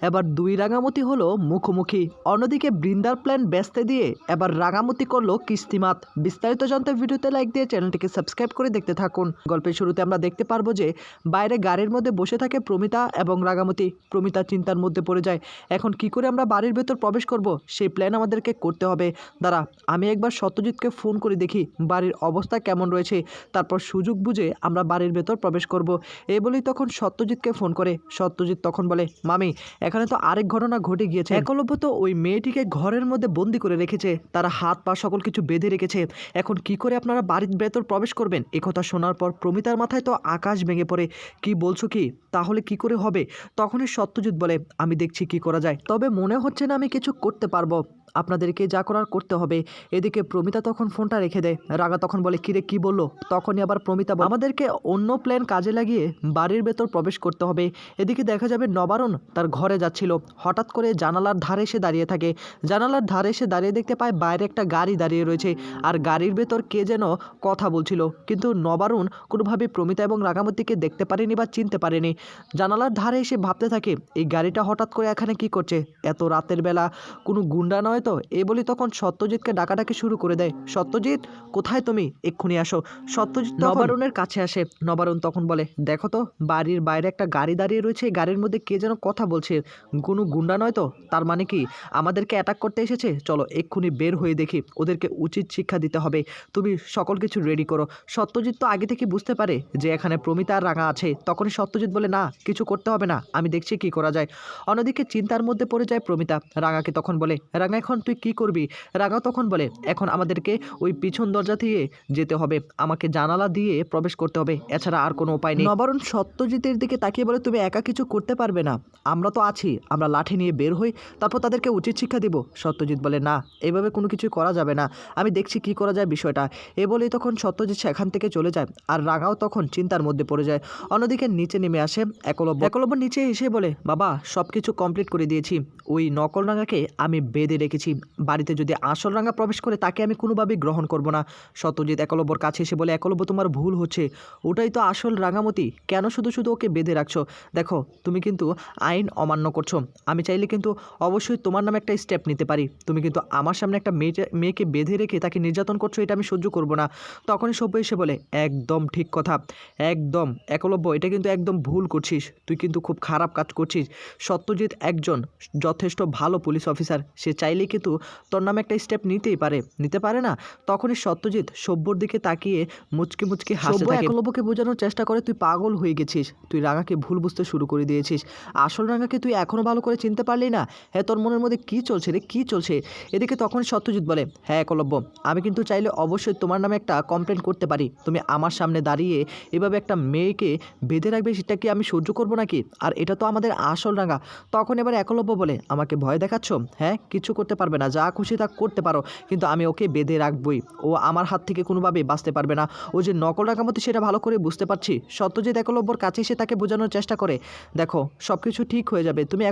এবার দুই রাঙামতি হলো মুখোমুখি। অন্যদিকে বৃন্দার প্ল্যান বেচতে দিয়ে এবার রাঙামতি করলো কিস্তিমাত। বিস্তারিত জানতে ভিডিওতে লাইক দিয়ে চ্যানেলটিকে সাবস্ক্রাইব করে দেখতে থাকুন। গল্পের শুরুতে আমরা দেখতে পারবো যে বাইরে গাড়ির মধ্যে বসে থাকে প্রমিতা এবং রাঙামতি। প্রমিতা চিন্তার মধ্যে পড়ে যায়, এখন কি করে আমরা বাড়ির ভেতর প্রবেশ করব, সেই প্ল্যান আমাদেরকে করতে হবে। দাঁড়া, আমি একবার সত্যজিৎকে ফোন করে দেখি বাড়ির অবস্থা কেমন রয়েছে, তারপর সুযোগ বুঝে আমরা বাড়ির ভেতর প্রবেশ করব। এই বলেই তখন সত্যজিৎকে ফোন করে। সত্যজিৎ তখন বলে, মামি এখানে তো আরেক ঘটনা ঘটে গিয়েছে। একলব্য তো ওই মেয়েটিকে ঘরের মধ্যে বন্দি করে রেখেছে, তারা হাত পা সকল কিছু বেঁধে রেখেছে। এখন কি করে আপনারা বাড়ির ভেতর প্রবেশ করবেন? একথা শোনার পর প্রমিতার মাথায় তো আকাশ ভেঙে পড়ে। কি বলছো কি? তাহলে কি করে হবে? তখনই সত্যজিৎ বলে, আমি দেখছি কি করা যায়, তবে মনে হচ্ছে না আমি কিছু করতে পারবো, আপনাদেরকে যা করার করতে হবে। এদিকে প্রমিতা তখন ফোনটা রেখে দেয়। রাগা তখন বলে, কিরে কি বললো? তখনই আবার প্রমিতা বলে, আমাদেরকে অন্য প্ল্যান কাজে লাগিয়ে বাড়ির ভেতর প্রবেশ করতে হবে। এদিকে দেখা যাবে নবারুণ তার ঘরে যাচ্ছিল, হঠাৎ করে জানালার ধারে এসে দাঁড়িয়ে থাকে। জানালার ধারে এসে দাঁড়িয়ে দেখতে পায় বাইরে একটা গাড়ি দাঁড়িয়ে রয়েছে, আর গাড়ির ভেতর কে যেন কথা বলছিল। কিন্তু নবারুণ কোনোভাবে প্রমিতা এবং রাগামতিকে দেখতে পারেনি বা চিনতে পারেনি। জানালার ধারে এসে ভাবতে থাকে, এই গাড়িটা হঠাৎ করে এখানে কি করছে? এত রাতের বেলা কোনো গুন্ডা নয় তো? এই বলি তখন সত্যজিৎকে ডাকাডাকি শুরু করে দেয়। সত্যজিৎ, কোথায় তুমি? এক্ষুনি আসো। সত্যজিৎ নবারুণের কাছে আসে। নবারুণ তখন বলে, দেখো তো বাড়ির বাইরে একটা গাড়ি দাঁড়িয়ে রয়েছে, গাড়ির মধ্যে কে যেন কথা বলছে, কোনো গুন্ডা নয় তো? তার মানে কি আমাদেরকে অ্যাটাক করতে এসেছে? চলো এক্ষুনি বের হয়ে দেখি, ওদেরকে উচিত শিক্ষা দিতে হবে। তুমি সকল কিছু রেডি করো। সত্যজিৎ তো আগে থেকে বুঝতে পারে যে এখানে প্রমিতা আর রাঙা আছে। তখনই সত্যজিৎ বলে, না কিছু করতে হবে না, আমি দেখছি কি করা যায়। অন্যদিকে চিন্তার মধ্যে পড়ে যায় প্রমিতা। রাঙাকে তখন বলে, রাঙা এখন তুই কি করবি? রাঙা তখন বলে, এখন আমাদেরকে ওই পিছন দরজা দিয়ে যেতে হবে, আমাকে জানালা দিয়ে প্রবেশ করতে হবে, এছাড়া আর কোনো উপায় নেই। নবারুণ সত্যজিতের দিকে তাকিয়ে বলে, তুমি একা কিছু করতে পারবে না, আমরা তো আছি, আমরা লাঠি নিয়ে বের হই, তারপর তাদেরকে উচিত শিক্ষা দিব। সত্যজিৎ বলে, না এভাবে কোনো কিছু করা যাবে না, আমি দেখছি কি করা যায় বিষয়টা। এ বলেই তখন সত্যজিৎ সেখান থেকে চলে যায়, আর রাঙাও তখন চিন্তার মধ্যে পড়ে যায়। অন্যদিকে নিচে নেমে আসে একলব্য। একলব্য নিচে এসে বলে, বাবা সব কিছু কমপ্লিট করে দিয়েছি, ওই নকল রাঙাকে আমি বেঁধে রেখেছি, বাড়িতে যদি আসল রাঙা প্রবেশ করে তাকে আমি কোনোভাবেই গ্রহণ করব না। সত্যজিৎ একলব্যর কাছে এসে বলে, একলব্য তোমার ভুল হচ্ছে, ওটাই তো আসল রাঙামতি, কেন শুধু শুধু ওকে বেঁধে রাখছো? দেখো তুমি কিন্তু আইন অমান্য করছো, আমি চাইলে কিন্তু অবশ্যই তোমার নামে একটা স্টেপ নিতে পারি, তুমি কিন্তু আমার সামনে একটা মেয়েকে বেঁধে রেখে তাকে নির্যাতন করছো, এটা আমি সহ্য করব না। তখনই সভ্য এসে বলে, একদম ঠিক কথা, একদম একলব্য, এটা কিন্তু একদম ভুল করছিস, তুই কিন্তু খুব খারাপ কাজ করছিস। সত্যজিৎ একজন যথেষ্ট ভালো পুলিশ অফিসার, সে চাইলেই কিন্তু তোর নামে একটা স্টেপ নিতেই পারে, নিতে পারে না? তখনই সত্যজিৎ সভ্যর দিকে তাকিয়ে মুচকি মুচকি হাসতে থাকে। একলব্যকে বোঝানোর চেষ্টা করে, তুই পাগল হয়ে গেছিস, তুই রাঙাকে ভুল বুঝতে শুরু করে দিয়েছিস, আসল রাঙাকে তুই এখনও ভালো করে চিনতে পারলি না? হ্যাঁ, তোর মনের মধ্যে কী চলছে রে, কী চলছে? এদিকে তখন সত্যজিৎ বলে, হ্যাঁ একলব্য, আমি কিন্তু চাইলে অবশ্যই তোমার নামে একটা কমপ্লেন করতে পারি, তুমি আমার সামনে দাঁড়িয়ে এভাবে একটা মেয়েকে বেঁধে রাখবে, সেটা কি আমি সহ্য করবো নাকি? আর এটা তো আমাদের আসল রাঙা। তখন এবার একলব্য বলে, আমাকে ভয় দেখাচ্ছ? হ্যাঁ, কিছু করতে পারবে না, যা খুশি তা করতে পারো, কিন্তু আমি ওকে বেঁধে রাখবই, ও আমার হাত থেকে কোনোভাবেই বাঁচতে পারবে না। ও যে নকল রাঙামতি সেটা ভালো করে বুঝতে পারছি। সত্যজিৎ একলব্যর কাছে এসে তাকে বোঝানোর চেষ্টা করে, দেখো সব কিছু ঠিক হয়ে যাবে, তুমি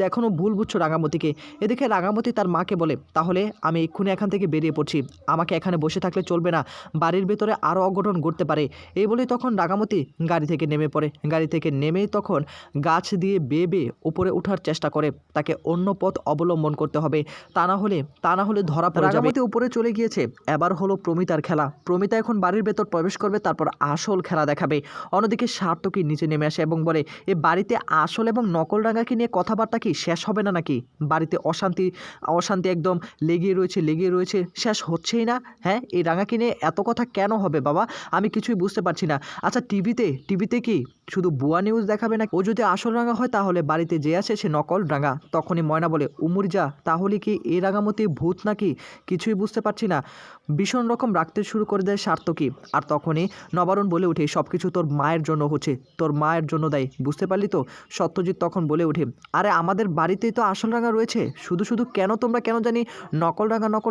এখনও ভুল বুঝছো রাঙামতিকে। এদিকে রাঙামতি তার মাকে বলে, তাহলে আমি এক্ষুনি এখান থেকে বেরিয়ে পড়ছি, আমাকে এখানে বসে থাকলে চলবে না, বাড়ির ভেতরে আরও অঘটন ঘটতে পারে। এই বলেই তখন রাঙামতি গাড়ি থেকে নেমে পড়ে। গাড়ি থেকে নেমেই তখন গাছ দিয়ে বেয়ে বেয়ে উপরে ওঠার চেষ্টা করে, তাকে অন্য পথ অবলম্বন করতে হবে, তা না হলে ধরা পড়ে যাবে। রাঙামতি উপরে চলে গিয়েছে, এবার হলো প্রমিতার খেলা। প্রমিতা এখন বাড়ির ভেতর প্রবেশ করবে, তারপর আসল খেলা দেখাবে। অন্যদিকে সার্থকী নিচে নেমে আসে এবং বলে, এ বাড়িতে আসল এবং নকল রাঙাকে নিয়ে কথাবার্তা কি শেষ হবে না নাকি? বাড়িতে অশান্তি একদম লেগে রয়েছে, শেষ হচ্ছেই না। হ্যাঁ, এই রাঙাকে নিয়ে এত কথা কেন হবে বাবা? আমি কিছুই বুঝতে পারছি না। আচ্ছা টিভিতে কি শুধু ভুয়া নিউজ দেখাবে না? ও যদি আসল রাঙা হয় তাহলে বাড়িতে যে আসে সে নকল রাঙা। তখনই ময়না বলে, উমুরজা, তাহলে কি এই রাঙামতি ভূত নাকি? কিছুই বুঝতে পারছি না। ভীষণ রকম রাখতে শুরু করে দেয় সার্থকী। আর তখনই নবারুণ বলে ওঠে, সব কিছু তোর মায়ের জন্য হচ্ছে, তোর মায়ের জন্য দায়ী, বুঝতে পারলি তো? সত্যজিৎ তখন বলে ওঠে, আরে আমাদের বাড়িতেই তো আসল রাঙা রয়েছে, শুধু তোমরা কেন জানি নকল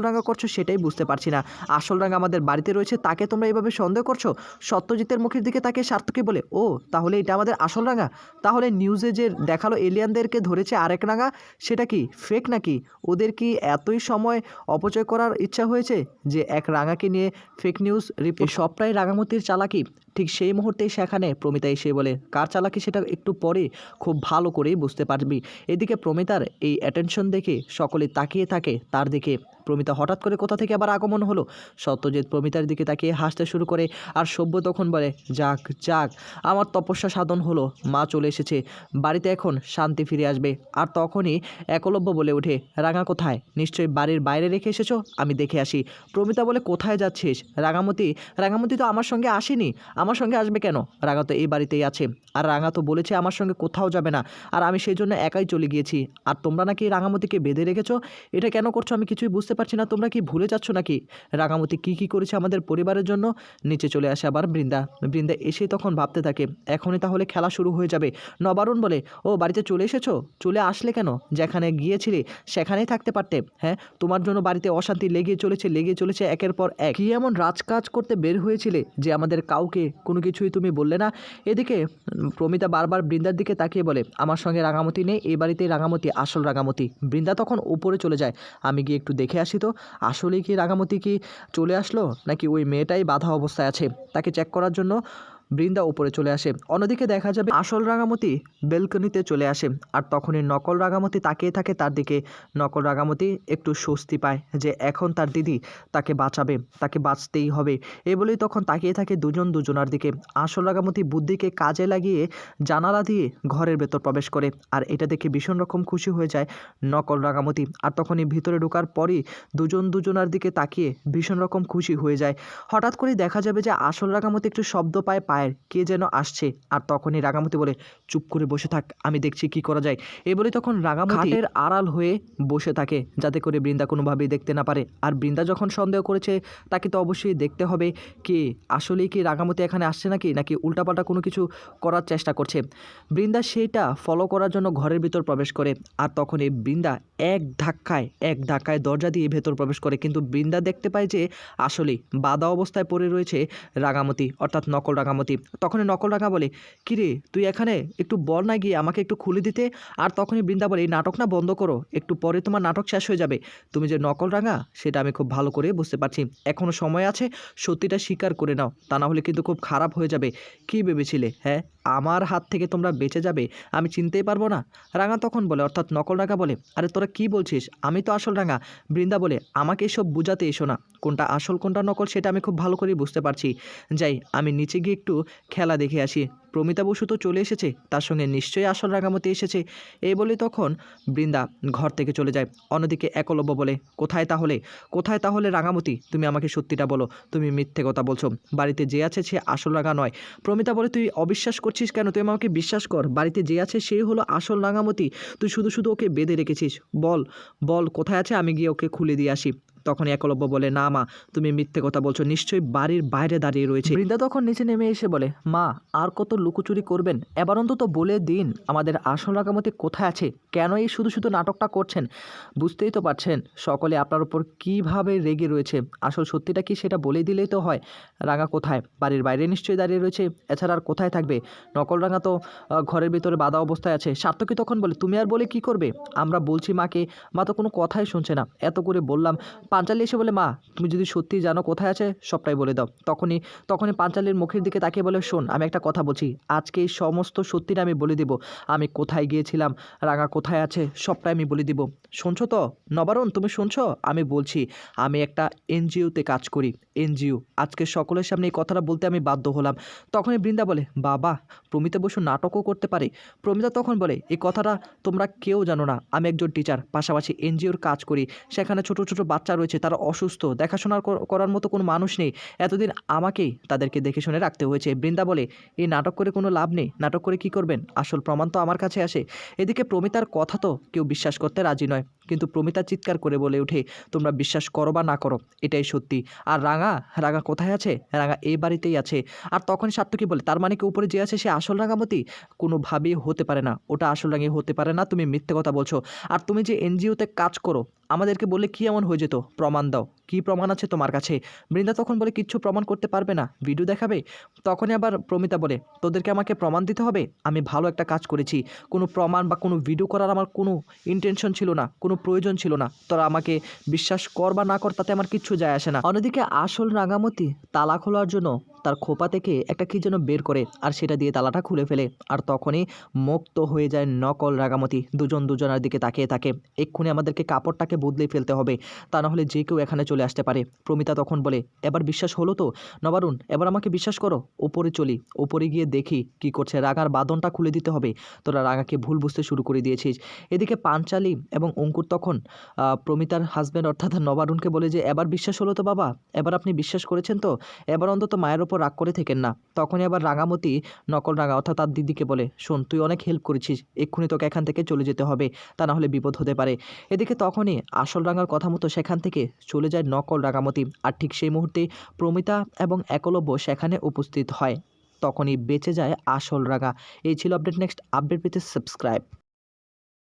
রাঙা করছো সেটাই বুঝতে পারছি না। আসল রাঙা আমাদের বাড়িতে রয়েছে, তাকে তোমরা এইভাবে সন্দেহ করছো? সত্যজিতের মুখের দিকে তাকে সার্থকী বলে, ও তাহলে এটা আমাদের আসল রাঙা? তাহলে নিউজে যে দেখালো এলিয়ানদেরকে ধরেছে আরেক রাঙা, সেটা কি ফেক নাকি? ও ওদের কি এতই সময় অপচয় করার ইচ্ছা হয়েছে যে এক রাঙাকে নিয়ে ফেক নিউজ রিপোর্ট? সবটাই রাঙামতির চালাকি। ঠিক সেই মুহূর্তেই সেখানে প্রমিতা এসে বলে, কার চালাকি সেটা একটু পরে খুব ভালো করেই বুঝতে পারবি। এদিকে প্রমিতার এই অ্যাটেনশন দেখে সকলে তাকিয়ে থাকে তার দিকে। প্রমিতা হঠাৎ করে কোথা থেকে আবার আগমন হলো। সত্যজিৎ প্রমিতার দিকে তাকিয়ে হাসতে শুরু করে, আর সভ্য তখন বলে, যাক যাক, আমার তপস্যা সাধন হলো, মা চলে এসেছে, বাড়িতে এখন শান্তি ফিরে আসবে। আর তখনই একলব্য বলে ওঠে, রাঙা কোথায়? নিশ্চয়ই বাড়ির বাইরে রেখে এসেছো, আমি দেখে আসি। প্রমিতা বলে, কোথায় যাচ্ছিস? রাঙামতি তো আমার সঙ্গে আসেনি। আমার সঙ্গে আসবে কেন? রাঙা তো এই বাড়িতেই আছে, আর রাঙা তো বলেছে আমার সঙ্গে কোথাও যাবে না, আর আমি সেই জন্য একাই চলে গিয়েছি। আর তোমরা নাকি রাঙামতিকে বেঁধে রেখেছো, এটা কেন করছো আমি কিছুই বুঝতে পারছি না। তোমরা কি ভুলে যাচ্ছ নাকি রাঙামতি কি করেছে আমাদের পরিবারের জন্য? নিচে চলে আসে আবার বৃন্দা এসে তখন ভাবতে থাকে, এখনই তাহলে খেলা শুরু হয়ে যাবে। নবারুণ বলে, ও বাড়িতে চলে এসেছো? চলে আসলে কেন? যেখানে গিয়েছিলে সেখানেই থাকতে পারতে। হ্যাঁ, তোমার জন্য বাড়িতে অশান্তি লেগে চলেছে একের পর এক। কি এমন রাজকাজ করতে বের হয়েছিলে যে আমাদের কাউকে কোনো কিছুই তুমি বললে না? এদিকে প্রমিতা বারবার বৃন্দার দিকে তাকিয়ে বলে, আমার সঙ্গে রাঙামতি নেই, এই বাড়িতেই রাঙামতি, আসল রাঙামতি। বৃন্দা তখন উপরে চলে যায়, আমি গিয়ে একটু দেখে আসি তো, আসলেই কি রাঙামতি কি চলে আসলো, নাকি ওই মেয়েটাই বাধা অবস্থায় আছে, তাকে চেক করার জন্য বৃন্দা উপরে চলে আসে। অন্যদিকে দেখা যাবে আসল রাঙামতি বেলকনিতে চলে আসে, আর তখনই নকল রাঙামতি তাকিয়ে থাকে তার দিকে। নকল রাঙামতি একটু স্বস্তি পায় যে এখন তার দিদি তাকে বাঁচাবে, তাকে বাঁচতেই হবে। এই বলেই তখন তাকিয়ে থাকে দুজনার দিকে। আসল রাঙামতি বুদ্ধিকে কাজে লাগিয়ে জানালা দিয়ে ঘরের ভেতর প্রবেশ করে, আর এটা দেখে ভীষণ রকম খুশি হয়ে যায় নকল রাঙামতি। আর তখনই ভিতরে ঢোকার পরই দুজনার দিকে তাকিয়ে ভীষণ রকম খুশি হয়ে যায়। হঠাৎ করে দেখা যাবে যে আসল রাঙামতি একটু শব্দ পায় পায়ের, কে যেন আসছে। আর তখনই রাঙামতি বলে, চুপ করে বসে থাক, আমি দেখছি কি করা যায়। এই বলে তখন রাঙামতি খাটের আড়াল হয়ে বসে থাকে, যাতে করে বৃন্দা কোনোভাবেই দেখতে না পারে। আর বৃন্দা যখন সন্দেহ করেছে, তাকে তো অবশ্যই দেখতে হবে কে আসলেই কি রাঙামতি এখানে আসছে নাকি উল্টাপাল্টা কোনো কিছু করার চেষ্টা করছে। বৃন্দা সেইটা ফলো করার জন্য ঘরের ভিতর প্রবেশ করে, আর তখন এই বৃন্দা এক ধাক্কায় দরজা দিয়ে ভেতর প্রবেশ করে। কিন্তু বৃন্দা দেখতে পায় যে আসলেই বাধা অবস্থায় পড়ে রয়েছে রাঙামতি, অর্থাৎ নকল রাঙামতি। তখনই নকল রাঙা বলে, কিরে তুই এখানে, একটু বল না গিয়ে আমাকে একটু খুলে দিতে। আর তখনই বৃন্দা বলে, এই নাটক না বন্ধ করো, একটু পরে তোমার নাটক শেষ হয়ে যাবে। তুমি যে নকল রাঙা সেটা আমি খুব ভালো করে বুঝতে পারছি, এখনও সময় আছে, সত্যিটা স্বীকার করে নাও, তা না হলে কিন্তু খুব খারাপ হয়ে যাবে। কি ভেবেছিলে হ্যাঁ, আমার হাত থেকে তোমরা বেঁচে যাবে, আমি চিনতেই পারবো না? রাঙা তখন বলে, অর্থাৎ নকল রাঙা বলে, আরে তোরা কি বলছিস, আমি তো আসল রাঙা। বৃন্দা বলে, আমাকে এসব বুঝাতে এসো না, কোনটা আসল কোনটা নকল সেটা আমি খুব ভালো করেই বুঝতে পারছি। যাই, আমি নিচে গিয়ে একটু খেলা দেখে আসি। প্রমিতা বসু তো চলে এসেছে, তার সঙ্গে নিশ্চয়ই আসল রাঙামতি এসেছে। এই বলে তখন বৃন্দা ঘর থেকে চলে যায়। অন্যদিকে একলব্য বলে, কোথায় তাহলে রাঙামতি? তুমি আমাকে সত্যিটা বলো, তুমি মিথ্যে কথা বলছো, বাড়িতে যে আছে সে আসল রাঙা নয়। প্রমিতা বলে, তুই অবিশ্বাস করছিস কেন? তুই আমাকে বিশ্বাস কর, বাড়িতে যে আছে সেই হলো আসল রাঙামতি, তুই শুধু ওকে বেঁধে রেখেছিস। বল কোথায় আছে, আমি গিয়ে ওকে খুলে দিয়ে আসি। তখন একলব্য বলে, না মা, তুমি মিথ্যে কথা বলছো, নিশ্চয়ই বাড়ির বাইরে দাঁড়িয়ে রয়েছে। বৃন্দা তখন নিচে নেমে এসে বলে, মা আর কত লুকোচুরি করবেন, এবার অন্তত বলে দিন আমাদের আসল রাঙামতি কোথায় আছে, কেন এই শুধু নাটকটা করছেন? বুঝতেই তো পারছেন সকলে আপনার উপর কীভাবে রেগে রয়েছে, আসল সত্যিটা কি সেটা বলে দিলেই তো হয়। রাঙা কোথায়? বাড়ির বাইরে নিশ্চয়ই দাঁড়িয়ে রয়েছে, এছাড়া আর কোথায় থাকবে? নকল রাঙা তো ঘরের ভিতরে বাধা অবস্থায় আছে। সার্থকী তখন বলে, তুমি আর বলে কি করবে, আমরা বলছি মাকে, মা তো কোনো কথাই শুনছে না, এত করে বললাম। পাঞ্চালি এসে বলে, মা তুমি যদি সত্যি জানো কোথায় আছে সবটাই বলে দাও। তখনই পাঞ্চালির মুখের দিকে তাকিয়ে বলে, শোন আমি একটা কথা বলছি, আজকে এই সমস্ত সত্যিটা আমি বলে দেব, আমি কোথায় গিয়েছিলাম, রাঙা কোথায় আছে সবটাই আমি বলে দিব। শুনছো তো নবারুণ, তুমি শুনছো? আমি বলছি, আমি একটা এনজিওতে কাজ করি, এনজিও। আজকে সকলের সামনে এই কথাটা বলতে আমি বাধ্য হলাম। তখনই বৃন্দা বলে, বাবা, প্রমিতা বসু নাটকও করতে পারে। প্রমিতা তখন বলে, এই কথাটা তোমরা কেউ জানো না, আমি একজন টিচার, পাশাপাশি এনজিওর কাজ করি, সেখানে ছোট বাচ্চা রয়েছে, তারা অসুস্থ, দেখাশোনা করার মতো কোনো মানুষ নেই, এতদিন আমাকেই তাদেরকে দেখে শুনে রাখতে হয়েছে। বৃন্দা বলে, এই নাটক করে কোনো লাভ নেই, নাটক করে কি করবেন, আসল প্রমাণ তো আমার কাছে আসে। এদিকে প্রমিতার কথা তো কেউ বিশ্বাস করতে রাজি নয়, কিন্তু প্রমিতা চিৎকার করে বলে ওঠে, তোমরা বিশ্বাস করো বা না করো, এটাই সত্যি। আর রাঙা কোথায় আছে? রাঙা এই বাড়িতেই আছে। আর তখন সার্থকী বলে, তার মানে কি উপরে যে আছে সে আসল রাঙামতি? কোনোভাবেই হতে পারে না, ওটা আসল রাঙি হতে পারে না, তুমি মিথ্যে কথা বলছো। আর তুমি যে এনজিওতে কাজ করো, আমাদেরকে বললে কি এমন হয়ে যেত, প্রমাণ দাও, কি প্রমাণ আছে তোমার কাছে? বৃন্দা তখন বলে, কিচ্ছু প্রমাণ করতে পারবে না, ভিডিও দেখাবে। তখনই আবার প্রমিতা বলে, তোদেরকে আমাকে প্রমাণ দিতে হবে, আমি ভালো একটা কাজ করেছি, কোনো প্রমাণ বা কোনো ভিডিও করার আমার কোনো ইন্টেনশন ছিল না, কোনো কোনো প্রয়োজন ছিল না। তোরা আমাকে বিশ্বাস কর বা না কর তাতে আমার কিচ্ছু যায় আসে না। অন্যদিকে আসল রাঙামতি তালা খোলার জন্য তার খোপা থেকে একটা কি যেন বের করে আর সেটা দিয়ে তালাটা খুলে ফেলে। আর তখনই মুক্ত হয়ে যায় নকল রাঙামতি। দুজন দুজনের দিকে তাকিয়ে থাকে। এক্ষুনি আমাদেরকে কাপড়টাকে বদলে ফেলতে হবে, তা না হলে যে কেউ এখানে চলে আসতে পারে। প্রমিতা তখন বলে, এবার বিশ্বাস হলো তো নবারুণ, এবার আমাকে বিশ্বাস করো। উপরে চলি, উপরে গিয়ে দেখি কি করছে। রাগার বাঁধনটা খুলে দিতে হবে। তোরা রাগাকে ভুল বুঝতে শুরু করে দিয়েছিস। এদিকে পাঞ্চালি এবং অঙ্কুর তখন প্রমিতার হাজব্যান্ড অর্থাৎ নবারুণকে বলে যে এবার বিশ্বাস হলো তো বাবা, এবার আপনি বিশ্বাস করেছেন তো, এবার অন্তত মায়ের ওপর রাগ করে থেকেন না। তখনই আবার রাঙামতি নকল রাঙা অর্থাৎ তার দিদিকে বলে, শোন তুই অনেক হেল্প করেছিস, এক্ষুনি তোকে এখান থেকে চলে যেতে হবে, তা না হলে বিপদ হতে পারে। এদিকে তখনই আসল রাঙার কথা মতো সেখান থেকে চলে যায় নকল রাঙামতি। আর ঠিক সেই মুহূর্তে প্রমিতা এবং একলব্য সেখানে উপস্থিত হয়। তখনই বেঁচে যায় আসল রাঙা। এই ছিল আপডেট। নেক্সট আপডেট পেতে সাবস্ক্রাইব।